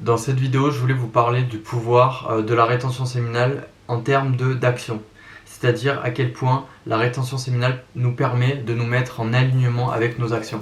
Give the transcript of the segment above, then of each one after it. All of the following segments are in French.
Dans cette vidéo, je voulais vous parler du pouvoir de la rétention séminale en termes d'action. C'est-à-dire à quel point la rétention séminale nous permet de nous mettre en alignement avec nos actions.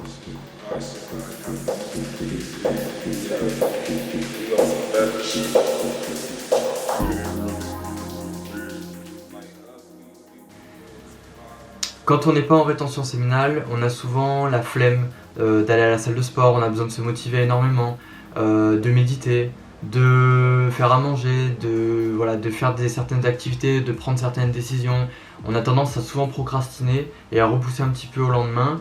Quand on n'est pas en rétention séminale, on a souvent la flemme d'aller à la salle de sport, on a besoin de se motiver énormément, de méditer, de faire à manger, de faire certaines activités, de prendre certaines décisions. On a tendance à souvent procrastiner et à repousser un petit peu au lendemain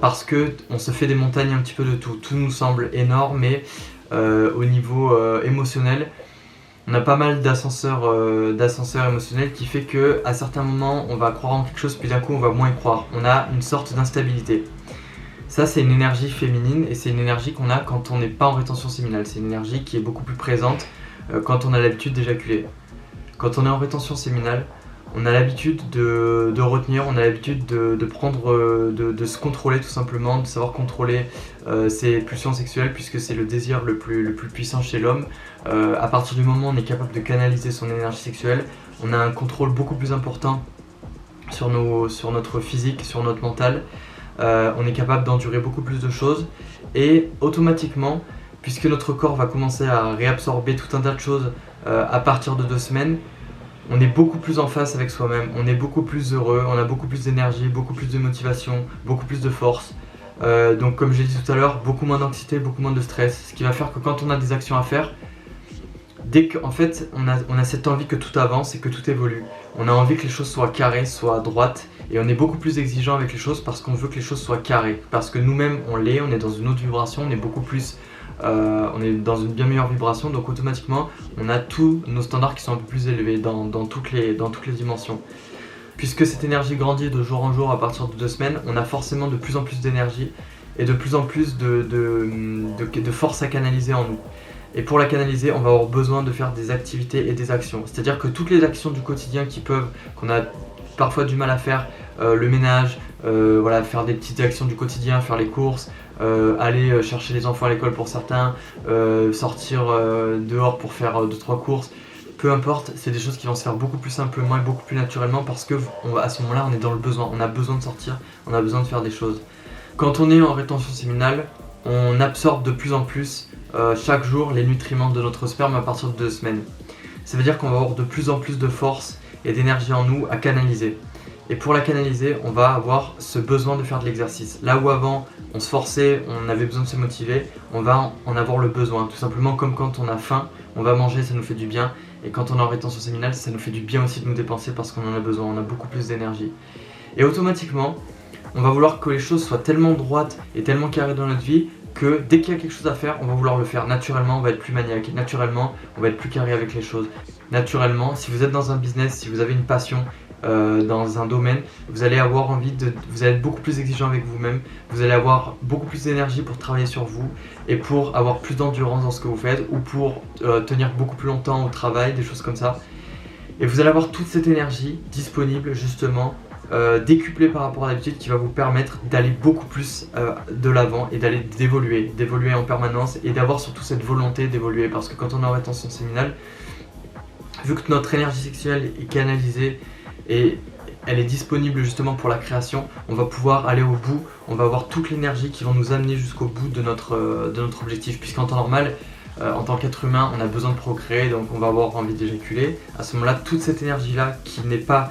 parce qu'on se fait des montagnes un petit peu de tout. Tout nous semble énorme, mais au niveau émotionnel, on a pas mal d'ascenseurs émotionnels qui fait que à certains moments on va croire en quelque chose puis d'un coup on va moins y croire. On a une sorte d'instabilité. Ça c'est une énergie féminine et c'est une énergie qu'on a quand on n'est pas en rétention séminale. C'est une énergie qui est beaucoup plus présente quand on a l'habitude d'éjaculer. Quand on est en rétention séminale, on a l'habitude de retenir, on a l'habitude de prendre, de se contrôler tout simplement, de savoir contrôler ses pulsions sexuelles puisque c'est le désir le plus puissant chez l'homme. À partir du moment où on est capable de canaliser son énergie sexuelle, on a un contrôle beaucoup plus important sur notre physique, sur notre mental. On est capable d'endurer beaucoup plus de choses et automatiquement, puisque notre corps va commencer à réabsorber tout un tas de choses à partir de 2 semaines, on est beaucoup plus en phase avec soi-même, on est beaucoup plus heureux, on a beaucoup plus d'énergie, beaucoup plus de motivation, beaucoup plus de force. Donc comme j'ai dit tout à l'heure, beaucoup moins d'anxiété, beaucoup moins de stress, ce qui va faire que quand on a des actions à faire, dès qu'en fait on a cette envie que tout avance et que tout évolue, on a envie que les choses soient carrées, soient droites, et on est beaucoup plus exigeant avec les choses parce qu'on veut que les choses soient carrées, parce que nous-mêmes on est dans une autre vibration, on est beaucoup plus, on est dans une bien meilleure vibration, donc automatiquement on a tous nos standards qui sont un peu plus élevés dans toutes les dimensions. Puisque cette énergie grandit de jour en jour à partir de 2 semaines, on a forcément de plus en plus d'énergie et de plus en plus de force à canaliser en nous. Et pour la canaliser, on va avoir besoin de faire des activités et des actions. C'est-à-dire que toutes les actions du quotidien qu'on a parfois du mal à faire, le ménage, faire des petites actions du quotidien, faire les courses, aller chercher les enfants à l'école pour certains, sortir dehors pour faire 2-3 courses, peu importe, c'est des choses qui vont se faire beaucoup plus simplement et beaucoup plus naturellement parce que à ce moment-là on est dans le besoin, on a besoin de sortir, on a besoin de faire des choses. Quand on est en rétention séminale, on absorbe de plus en plus chaque jour les nutriments de notre sperme à partir de 2 semaines. Ça veut dire qu'on va avoir de plus en plus de force et d'énergie en nous à canaliser. Et pour la canaliser, on va avoir ce besoin de faire de l'exercice. Là où avant, on se forçait, on avait besoin de se motiver, on va en avoir le besoin. Tout simplement comme quand on a faim, on va manger, ça nous fait du bien. Et quand on est en rétention séminale, ça nous fait du bien aussi de nous dépenser parce qu'on en a besoin, on a beaucoup plus d'énergie. Et automatiquement, on va vouloir que les choses soient tellement droites et tellement carrées dans notre vie que dès qu'il y a quelque chose à faire, on va vouloir le faire. Naturellement, on va être plus maniaque. Naturellement, on va être plus carré avec les choses. Naturellement, si vous êtes dans un business, si vous avez une passion dans un domaine, vous allez avoir vous allez être beaucoup plus exigeant avec vous-même, vous allez avoir beaucoup plus d'énergie pour travailler sur vous et pour avoir plus d'endurance dans ce que vous faites ou pour tenir beaucoup plus longtemps au travail, des choses comme ça. Et vous allez avoir toute cette énergie disponible justement décuplée par rapport à l'habitude qui va vous permettre d'aller beaucoup plus de l'avant et d'évoluer en permanence et d'avoir surtout cette volonté d'évoluer parce que quand on est en rétention séminale, vu que notre énergie sexuelle est canalisée et elle est disponible justement pour la création, on va pouvoir aller au bout, on va avoir toute l'énergie qui va nous amener jusqu'au bout de notre objectif puisqu'en temps normal, en tant qu'être humain, on a besoin de procréer, donc on va avoir envie d'éjaculer. À ce moment-là, toute cette énergie-là qui n'est pas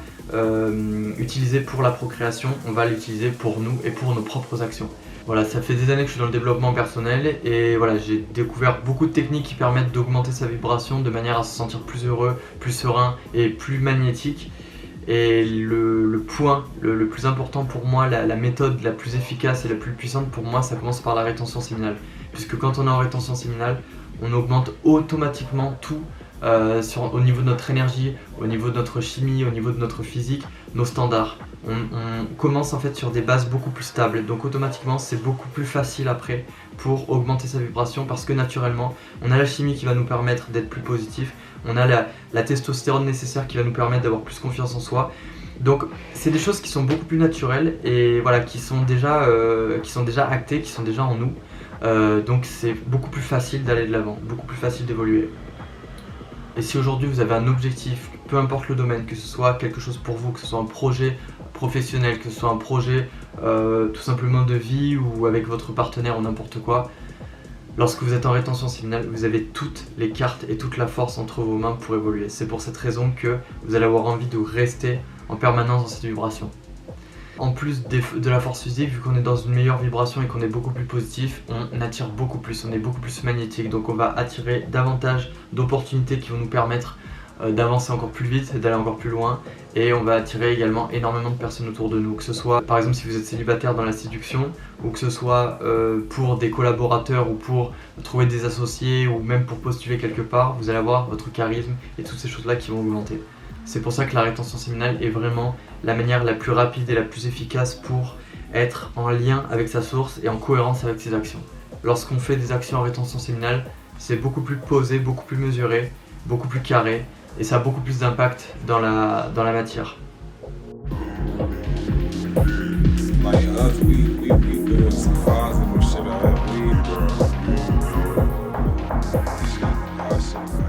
utilisée pour la procréation, on va l'utiliser pour nous et pour nos propres actions. Voilà, ça fait des années que je suis dans le développement personnel et voilà, j'ai découvert beaucoup de techniques qui permettent d'augmenter sa vibration de manière à se sentir plus heureux, plus serein et plus magnétique. Et le point le plus important pour moi, la méthode la plus efficace et la plus puissante pour moi, ça commence par la rétention séminale. Puisque quand on est en rétention séminale, on augmente automatiquement tout au niveau de notre énergie, au niveau de notre chimie, au niveau de notre physique, nos standards. On commence en fait sur des bases beaucoup plus stables, donc automatiquement c'est beaucoup plus facile après pour augmenter sa vibration parce que naturellement on a la chimie qui va nous permettre d'être plus positif, on a la testostérone nécessaire qui va nous permettre d'avoir plus confiance en soi. Donc c'est des choses qui sont beaucoup plus naturelles et voilà, qui sont déjà actées, qui sont déjà en nous. Donc c'est beaucoup plus facile d'aller de l'avant, beaucoup plus facile d'évoluer. Et si aujourd'hui vous avez un objectif, peu importe le domaine, que ce soit quelque chose pour vous, que ce soit un projet professionnel, que ce soit un projet tout simplement de vie ou avec votre partenaire ou n'importe quoi, lorsque vous êtes en rétention séminale, vous avez toutes les cartes et toute la force entre vos mains pour évoluer. C'est pour cette raison que vous allez avoir envie de rester en permanence dans cette vibration. En plus de la force physique, vu qu'on est dans une meilleure vibration et qu'on est beaucoup plus positif, on attire beaucoup plus, on est beaucoup plus magnétique. Donc on va attirer davantage d'opportunités qui vont nous permettre d'avancer encore plus vite, d'aller encore plus loin. Et on va attirer également énormément de personnes autour de nous. Que ce soit par exemple si vous êtes célibataire dans la séduction, ou que ce soit pour des collaborateurs ou pour trouver des associés ou même pour postuler quelque part, vous allez avoir votre charisme et toutes ces choses-là qui vont augmenter. C'est pour ça que la rétention séminale est vraiment la manière la plus rapide et la plus efficace pour être en lien avec sa source et en cohérence avec ses actions. Lorsqu'on fait des actions en rétention séminale, c'est beaucoup plus posé, beaucoup plus mesuré, beaucoup plus carré et ça a beaucoup plus d'impact dans la matière. Like us, we doing some positive shit out of we, bro. Shit, y'all shit.